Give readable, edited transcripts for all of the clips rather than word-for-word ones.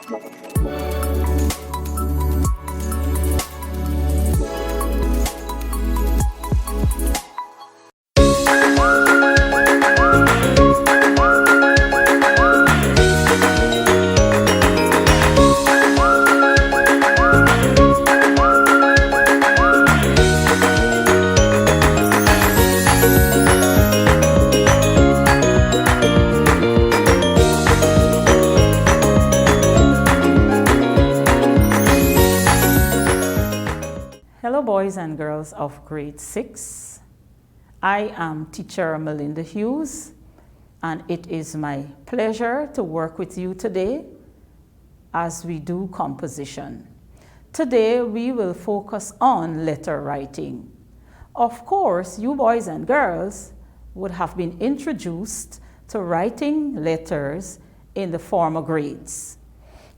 Hello boys and girls of grade 6. I am teacher Melinda Hughes, and it is my pleasure to work with you today as we do composition. Today we will focus on letter writing. Of course, you boys and girls would have been introduced to writing letters in the former grades.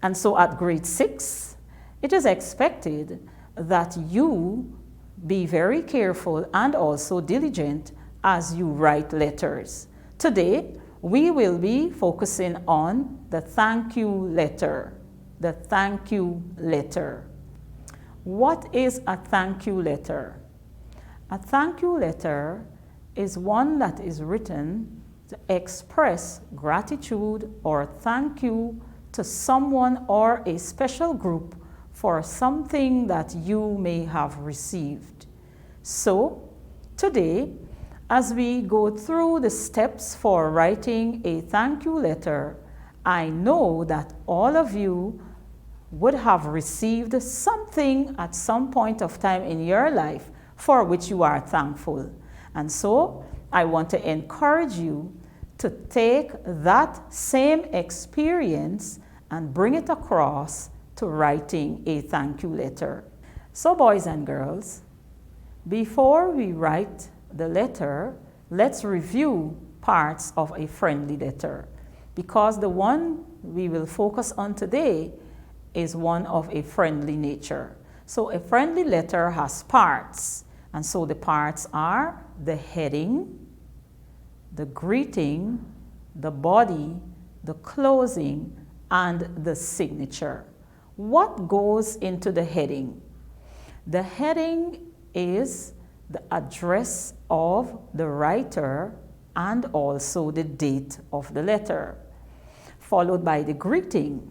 And so at grade 6, it is expected that you be very careful and also diligent as you write letters. Today, we will be focusing on the thank you letter. The thank you letter. What is a thank you letter? A thank you letter is one that is written to express gratitude or thank you to someone or a special group for something that you may have received. So, today, as we go through the steps for writing a thank you letter, I know that all of you would have received something at some point of time in your life for which you are thankful. And so, I want to encourage you to take that same experience and bring it across to writing a thank you letter. So boys and girls, before we write the letter, let's review parts of a friendly letter, because the one we will focus on today is one of a friendly nature. So a friendly letter has parts, and so the parts are the heading, the greeting, the body, the closing, and the signature. What goes into the heading? The heading is the address of the writer and also the date of the letter, followed by the greeting.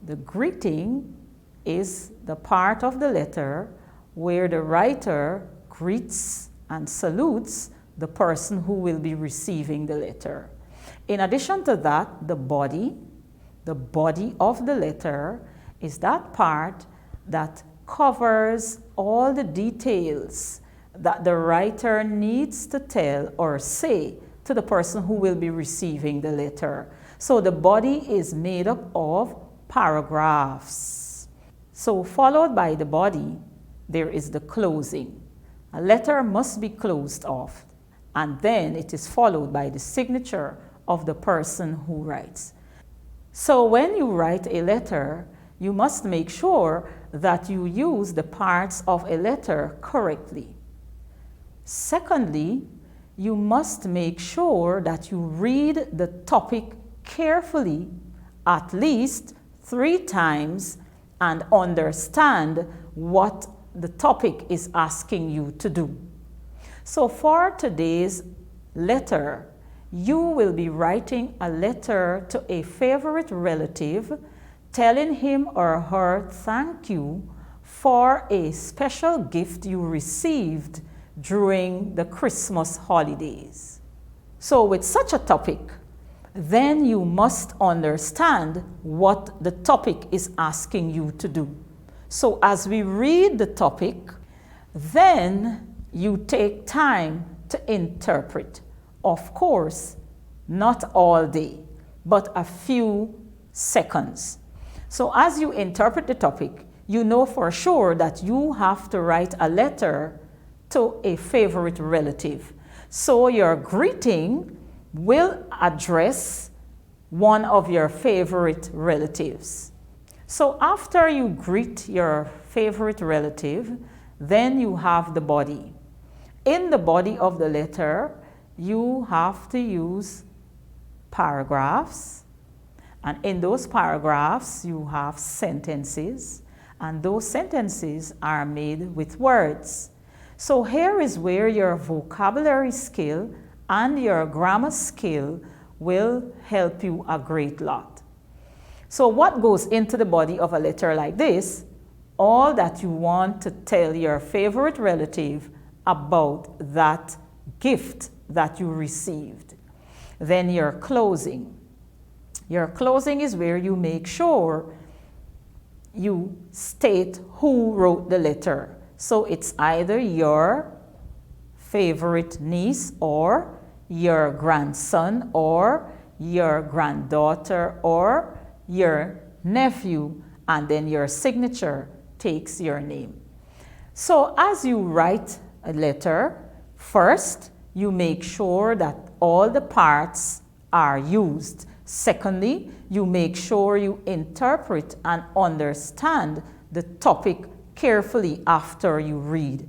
The greeting is the part of the letter where the writer greets and salutes the person who will be receiving the letter. In addition to that, the body of the letter is that part that covers all the details that the writer needs to tell or say to the person who will be receiving the letter. So the body is made up of paragraphs. So followed by the body, there is the closing. A letter must be closed off, and then it is followed by the signature of the person who writes. So when you write a letter, you must make sure that you use the parts of a letter correctly. Secondly, you must make sure that you read the topic carefully at least 3 times and understand what the topic is asking you to do. So for today's letter, you will be writing a letter to a favorite relative, telling him or her thank you for a special gift you received during the Christmas holidays. So with such a topic, then you must understand what the topic is asking you to do. So as we read the topic, then you take time to interpret. Of course, not all day, but a few seconds. So as you interpret the topic, you know for sure that you have to write a letter to a favorite relative. So your greeting will address one of your favorite relatives. So after you greet your favorite relative, then you have the body. In the body of the letter, you have to use paragraphs, And in those paragraphs, you have sentences, and those sentences are made with words. So here is where your vocabulary skill and your grammar skill will help you a great lot. So what goes into the body of a letter like this? All that you want to tell your favorite relative about that gift that you received. Then your closing. Your closing is where you make sure you state who wrote the letter. So it's either your favorite niece or your grandson or your granddaughter or your nephew, and then your signature takes your name. So as you write a letter, first you make sure that all the parts are used. Secondly, you make sure you interpret and understand the topic carefully after you read.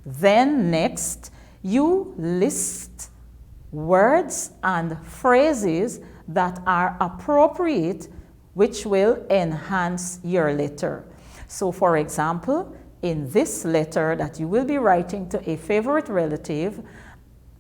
Then next, you list words and phrases that are appropriate, which will enhance your letter. So for example, in this letter that you will be writing to a favorite relative,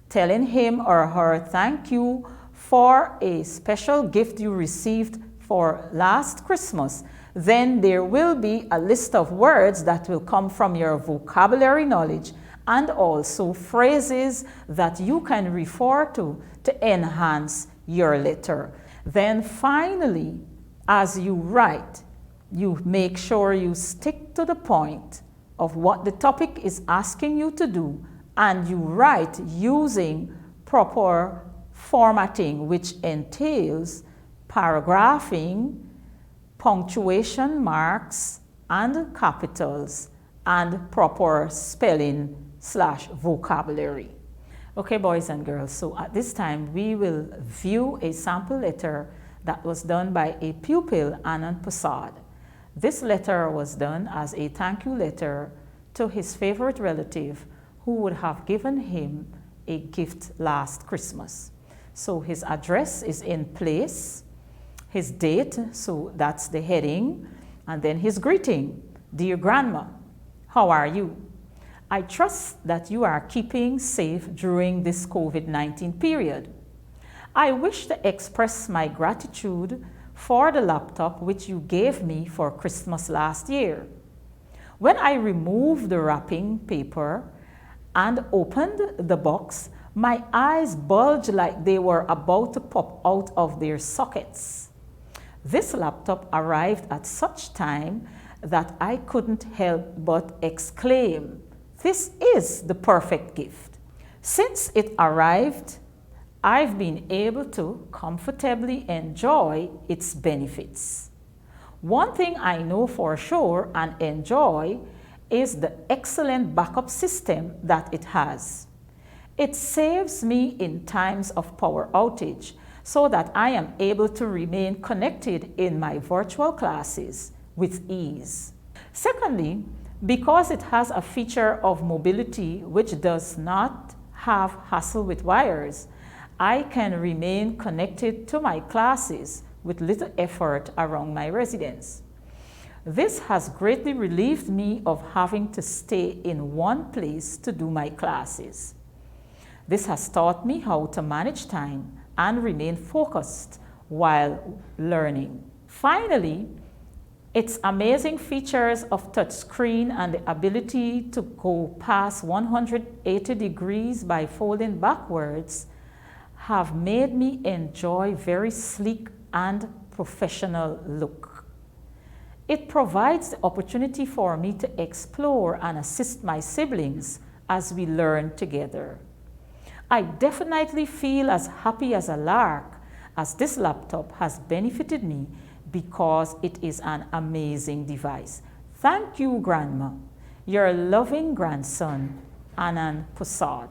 telling him or her thank you for a special gift you received for last Christmas, then there will be a list of words that will come from your vocabulary knowledge and also phrases that you can refer to enhance your letter. Then finally, as you write, you make sure you stick to the point of what the topic is asking you to do, and you write using proper formatting, which entails paragraphing, punctuation marks, and capitals, and proper spelling / vocabulary. Okay, boys and girls, so at this time we will view a sample letter that was done by a pupil, Anand Prasad. This letter was done as a thank you letter to his favorite relative who would have given him a gift last Christmas. So his address is in place, his date, so that's the heading, and then his greeting. Dear Grandma, how are you? I trust that you are keeping safe during this COVID-19 period. I wish to express my gratitude for the laptop which you gave me for Christmas last year. When I removed the wrapping paper and opened the box, my eyes bulged like they were about to pop out of their sockets. This laptop arrived at such time that I couldn't help but exclaim, "This is the perfect gift." Since it arrived, I've been able to comfortably enjoy its benefits. One thing I know for sure and enjoy is the excellent backup system that it has. It saves me in times of power outage so that I am able to remain connected in my virtual classes with ease. Secondly, because it has a feature of mobility which does not have hassle with wires, I can remain connected to my classes with little effort around my residence. This has greatly relieved me of having to stay in one place to do my classes. This has taught me how to manage time and remain focused while learning. Finally, its amazing features of touchscreen and the ability to go past 180 degrees by folding backwards have made me enjoy very sleek and professional look. It provides the opportunity for me to explore and assist my siblings as we learn together. I definitely feel as happy as a lark as this laptop has benefited me because it is an amazing device. Thank you, Grandma. Your loving grandson, Anand Prasad.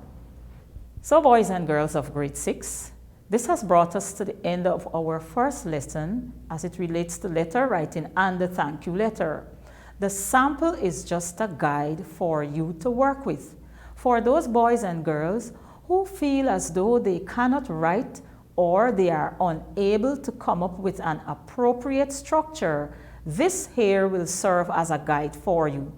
So boys and girls of grade 6, this has brought us to the end of our first lesson as it relates to letter writing and the thank you letter. The sample is just a guide for you to work with. For those boys and girls who feel as though they cannot write or they are unable to come up with an appropriate structure, this here will serve as a guide for you.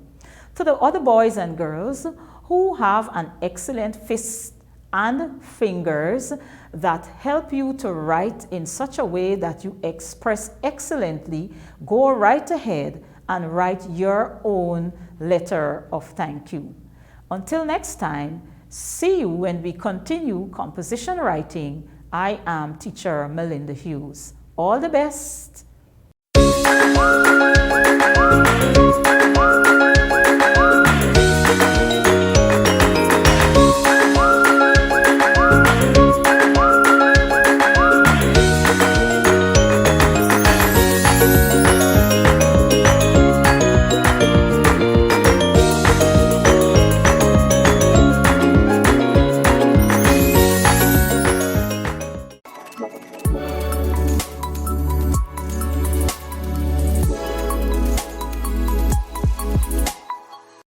To the other boys and girls who have an excellent fist and fingers that help you to write in such a way that you express excellently, go right ahead and write your own letter of thank you. Until next time, see you when we continue composition writing. I am teacher Melinda Hughes. All the best.